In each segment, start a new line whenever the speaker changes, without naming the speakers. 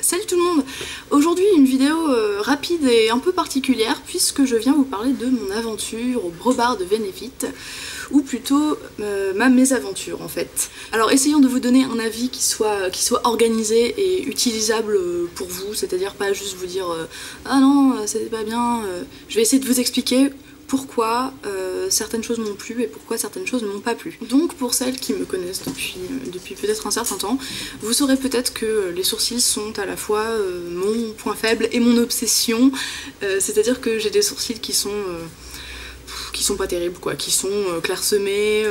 Salut tout le monde! Aujourd'hui une vidéo rapide et un peu particulière puisque je viens vous parler de mon aventure au Brobard de Vénévit, ou plutôt ma mésaventures en fait. Alors essayons de vous donner un avis qui soit organisé et utilisable pour vous, c'est-à-dire pas juste vous dire ah non c'était pas bien, je vais essayer de vous expliquer pourquoi certaines choses m'ont plu et pourquoi certaines choses ne m'ont pas plu. Donc pour celles qui me connaissent depuis peut-être un certain temps, vous saurez peut-être que les sourcils sont à la fois mon point faible et mon obsession, c'est-à-dire que j'ai des sourcils qui sont pas terribles quoi, qui sont clairsemés,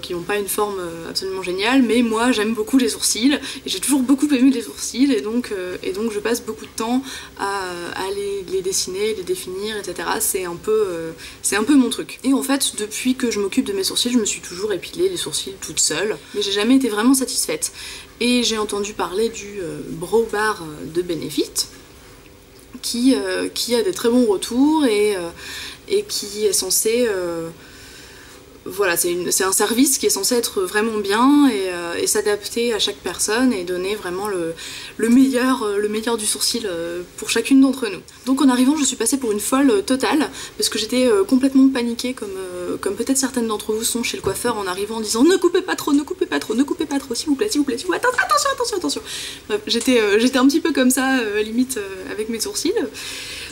qui n'ont pas une forme absolument géniale, mais moi j'aime beaucoup les sourcils et j'ai toujours beaucoup aimé les sourcils et donc je passe beaucoup de temps à les dessiner, les définir, etc. C'est un peu mon truc. Et en fait depuis que je m'occupe de mes sourcils, je me suis toujours épilé les sourcils toute seule, mais j'ai jamais été vraiment satisfaite. Et j'ai entendu parler du Brobard de Vénévit qui a des très bons retours et qui est censé... voilà, c'est un service qui est censé être vraiment bien et s'adapter à chaque personne et donner vraiment le meilleur du sourcil pour chacune d'entre nous. Donc en arrivant, je suis passée pour une folle totale parce que j'étais complètement paniquée comme peut-être certaines d'entre vous sont chez le coiffeur en arrivant en disant ne coupez pas trop, ne coupez pas trop, ne coupez pas trop, s'il vous plaît, s'il vous plaît, s'il vous plaît, attention. Bref, j'étais un petit peu comme ça, limite avec mes sourcils.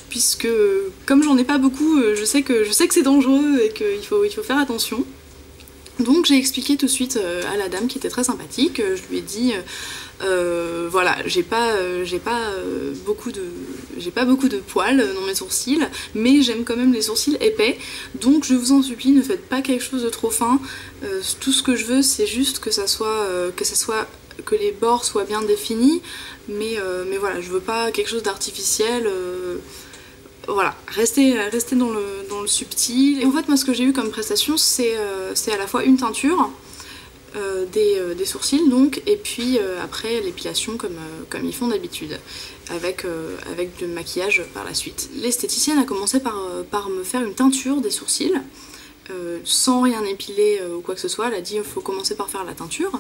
Puisque comme j'en ai pas beaucoup, je sais que c'est dangereux et qu'il faut faire attention. Donc j'ai expliqué tout de suite à la dame qui était très sympathique, je lui ai dit voilà, j'ai pas beaucoup de poils dans mes sourcils, mais j'aime quand même les sourcils épais, donc je vous en supplie, ne faites pas quelque chose de trop fin. Tout ce que je veux, c'est juste que les bords soient bien définis, mais voilà, je veux pas quelque chose d'artificiel. Voilà, restez dans le subtil. Et en fait moi ce que j'ai eu comme prestation c'est à la fois une teinture des sourcils donc, et puis après l'épilation comme ils font d'habitude, avec du maquillage par la suite. L'esthéticienne a commencé par me faire une teinture des sourcils, sans rien épiler ou quoi que ce soit. Elle a dit il faut commencer par faire la teinture,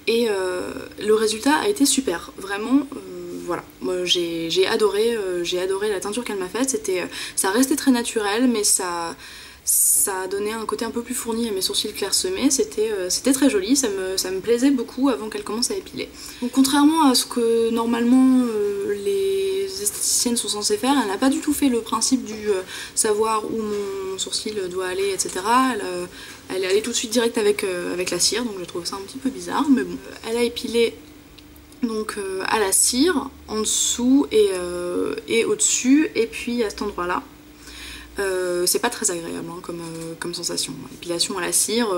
et le résultat a été super, vraiment. Voilà, moi j'ai adoré la teinture qu'elle m'a faite. Ça restait très naturel, mais ça a donné un côté un peu plus fourni à mes sourcils clairsemés. C'était très joli, ça me plaisait beaucoup avant qu'elle commence à épiler. Donc contrairement à ce que normalement les esthéticiennes sont censées faire, elle n'a pas du tout fait le principe du savoir où mon sourcil doit aller, etc. Elle est allée tout de suite direct avec la cire, donc je trouve ça un petit peu bizarre, mais bon. Elle a épilé donc à la cire, en dessous et au-dessus, et puis à cet endroit-là. C'est pas très agréable hein, comme sensation. L'épilation à la cire,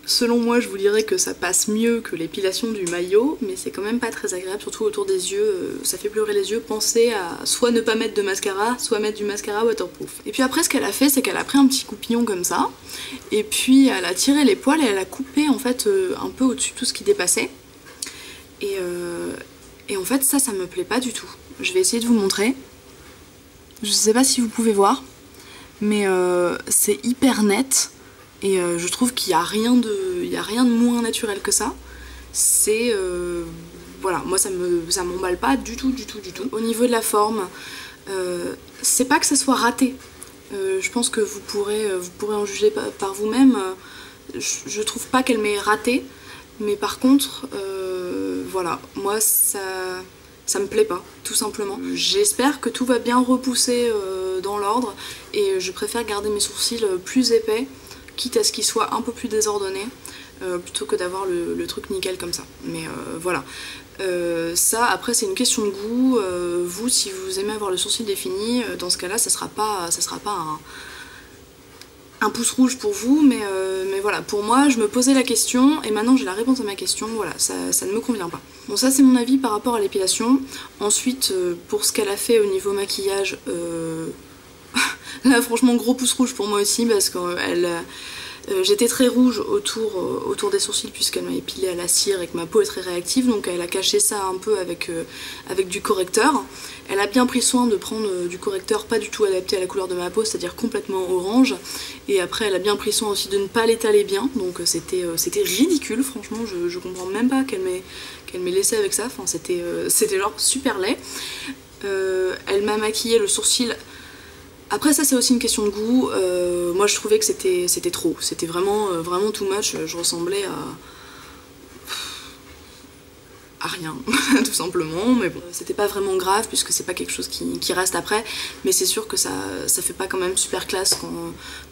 selon moi je vous dirais que ça passe mieux que l'épilation du maillot, mais c'est quand même pas très agréable, surtout autour des yeux, ça fait pleurer les yeux. Pensez à soit ne pas mettre de mascara, soit mettre du mascara waterproof. Et puis après ce qu'elle a fait, c'est qu'elle a pris un petit coupillon comme ça, et puis elle a tiré les poils et elle a coupé en fait un peu au-dessus tout ce qui dépassait. Et en fait ça me plaît pas du tout. Je vais essayer de vous montrer. Je sais pas si vous pouvez voir, mais c'est hyper net et je trouve qu'il y a rien de moins naturel que ça. C'est voilà, moi ça m'emballe pas du tout. Au niveau de la forme, c'est pas que ça soit raté. Je pense que vous pourrez en juger par vous-même. Je trouve pas qu'elle m'ait raté, mais par contre voilà, moi ça me plaît pas, tout simplement. J'espère que tout va bien repousser dans l'ordre, et je préfère garder mes sourcils plus épais, quitte à ce qu'ils soient un peu plus désordonnés, plutôt que d'avoir le truc nickel comme ça. Mais voilà. Ça, après, c'est une question de goût. Vous, si vous aimez avoir le sourcil défini, dans ce cas-là, ça sera pas un pouce rouge pour vous, mais voilà, pour moi je me posais la question et maintenant j'ai la réponse à ma question. Voilà, ça ne me convient pas. Bon, ça c'est mon avis par rapport à l'épilation. Ensuite pour ce qu'elle a fait au niveau maquillage, là franchement gros pouce rouge pour moi aussi, parce que J'étais très rouge autour des sourcils puisqu'elle m'a épilé à la cire et que ma peau est très réactive, donc elle a caché ça un peu avec du correcteur. Elle a bien pris soin de prendre du correcteur pas du tout adapté à la couleur de ma peau, c'est-à-dire complètement orange. Et après elle a bien pris soin aussi de ne pas l'étaler bien, donc c'était ridicule, franchement je comprends même pas qu'elle m'ait laissé avec ça, enfin, c'était genre super laid. Elle m'a maquillé le sourcil. Après ça c'est aussi une question de goût, moi je trouvais que c'était trop, c'était vraiment too much, je ressemblais à rien tout simplement, mais bon c'était pas vraiment grave puisque c'est pas quelque chose qui reste après, mais c'est sûr que ça fait pas quand même super classe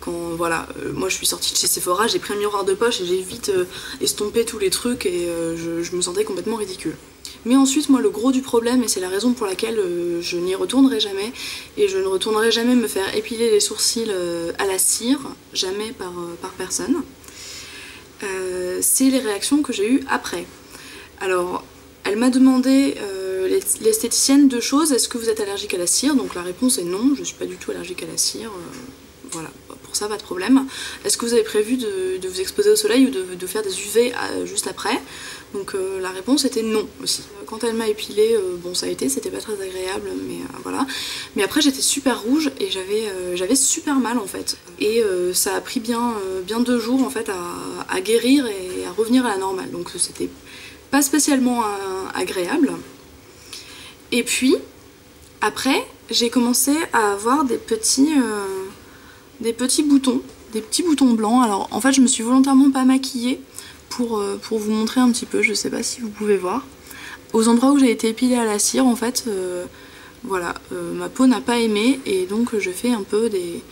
quand voilà, moi je suis sortie de chez Sephora, j'ai pris un miroir de poche et j'ai vite estompé tous les trucs et je me sentais complètement ridicule. Mais ensuite, moi, le gros du problème, et c'est la raison pour laquelle je n'y retournerai jamais, et je ne retournerai jamais me faire épiler les sourcils à la cire, jamais par personne, c'est les réactions que j'ai eues après. Alors, elle m'a demandé, l'esthéticienne, 2 choses. Est-ce que vous êtes allergique à la cire? Donc la réponse est non, je suis pas du tout allergique à la cire. Voilà, pour ça, pas de problème. Est-ce que vous avez prévu de vous exposer au soleil ou de faire des UV juste après? Donc la réponse était non aussi. Quand elle m'a épilée, bon ça a été, c'était pas très agréable, mais voilà. Mais après j'étais super rouge et j'avais super mal en fait. Et ça a pris bien 2 jours en fait à guérir et à revenir à la normale. Donc c'était pas spécialement agréable. Et puis après j'ai commencé à avoir des petits boutons, des petits boutons blancs. Alors en fait je me suis volontairement pas maquillée pour vous montrer un petit peu, je sais pas si vous pouvez voir. Aux endroits où j'ai été épilée à la cire, en fait, voilà, ma peau n'a pas aimé et donc je fais un peu des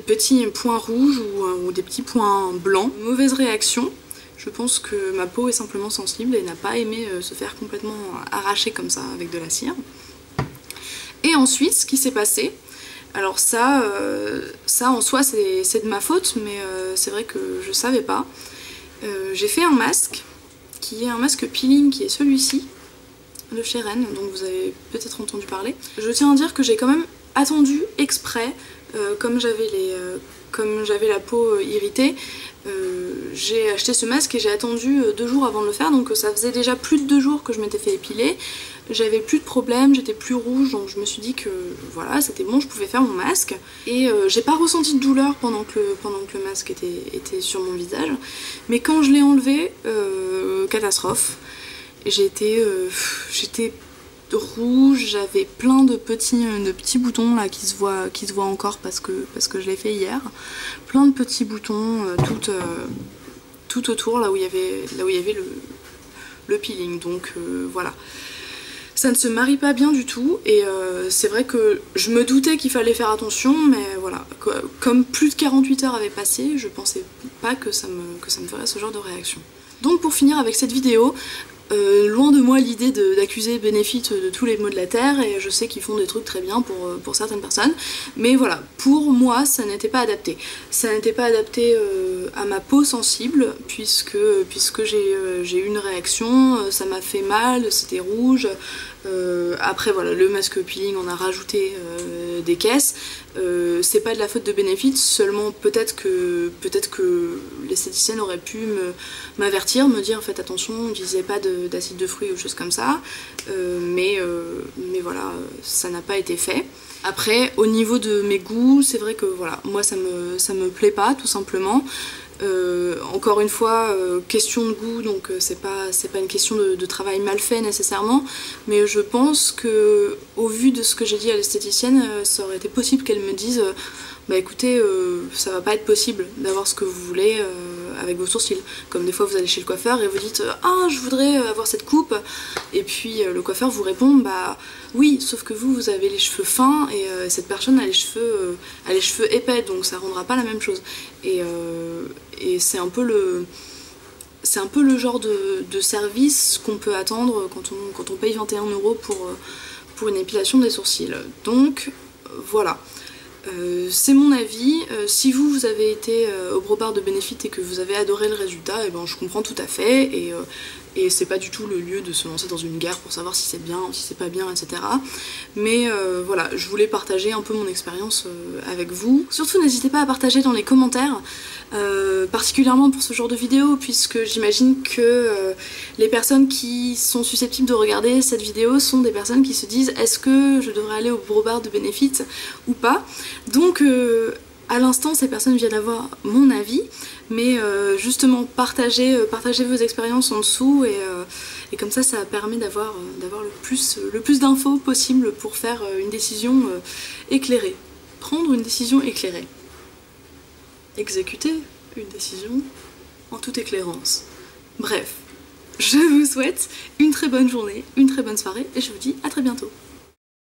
petits points rouges ou des petits points blancs. Mauvaise réaction, je pense que ma peau est simplement sensible et n'a pas aimé se faire complètement arracher comme ça avec de la cire. Et ensuite, ce qui s'est passé, alors ça en soi c'est de ma faute, mais c'est vrai que je savais pas. J'ai fait un masque, qui est un masque peeling, qui est celui-ci, de chez Ren, dont vous avez peut-être entendu parler. Je tiens à dire que j'ai quand même attendu exprès, comme j'avais la peau irritée, j'ai acheté ce masque et j'ai attendu 2 jours avant de le faire, donc ça faisait déjà plus de 2 jours que je m'étais fait épiler. J'avais plus de problème, j'étais plus rouge, donc je me suis dit que voilà, c'était bon, je pouvais faire mon masque. Et j'ai pas ressenti de douleur pendant que le masque était sur mon visage. Mais quand je l'ai enlevé, catastrophe. J'étais rouge, j'avais plein de petits boutons là qui se voient encore parce que je l'ai fait hier. Plein de petits boutons tout autour là où il y avait le peeling. Donc voilà. Ça ne se marie pas bien du tout et c'est vrai que je me doutais qu'il fallait faire attention, mais voilà, comme plus de 48 heures avaient passé, je pensais pas que ça me ferait ce genre de réaction. Donc pour finir avec cette vidéo, loin de moi l'idée d'accuser Benefit de tous les maux de la terre, et je sais qu'ils font des trucs très bien pour certaines personnes, mais voilà, pour moi ça n'était pas adapté. Ça n'était pas adapté à ma peau sensible, puisque j'ai eu une réaction, ça m'a fait mal, c'était rouge. Après voilà, le masque peeling, on a rajouté des caisses. C'est pas de la faute de Benefit, seulement peut-être que l'esthéticienne aurait pu m'avertir, me dire faites attention, n'utilisez pas d'acide de fruits ou choses comme ça, mais voilà, ça n'a pas été fait. Après, au niveau de mes goûts, c'est vrai que voilà, moi ça me plaît pas tout simplement. Encore une fois, question de goût, donc c'est pas une question de travail mal fait nécessairement, mais je pense que au vu de ce que j'ai dit à l'esthéticienne, ça aurait été possible qu'elle me dise bah écoutez, ça va pas être possible d'avoir ce que vous voulez avec vos sourcils. Comme des fois vous allez chez le coiffeur et vous dites ah je voudrais avoir cette coupe, et puis le coiffeur vous répond bah oui, sauf que vous avez les cheveux fins et cette personne a les cheveux épais, donc ça rendra pas la même chose. Et c'est un peu le genre de service qu'on peut attendre quand on paye 21 € pour une épilation des sourcils. Donc voilà. C'est mon avis. Si vous avez été au Brobar de Benefit et que vous avez adoré le résultat, et ben je comprends tout à fait, et c'est pas du tout le lieu de se lancer dans une guerre pour savoir si c'est bien ou si c'est pas bien, etc. Mais voilà, je voulais partager un peu mon expérience avec vous. Surtout n'hésitez pas à partager dans les commentaires, particulièrement pour ce genre de vidéo, puisque j'imagine que les personnes qui sont susceptibles de regarder cette vidéo sont des personnes qui se disent est-ce que je devrais aller au Brobard de Benefit ou pas. Donc à l'instant ces personnes viennent avoir mon avis, mais justement partagez vos expériences en dessous, et comme ça permet d'avoir le plus d'infos possible pour faire une décision éclairée. Prendre une décision éclairée. Exécuter une décision en toute éclairance. Bref, je vous souhaite une très bonne journée, une très bonne soirée, et je vous dis à très bientôt.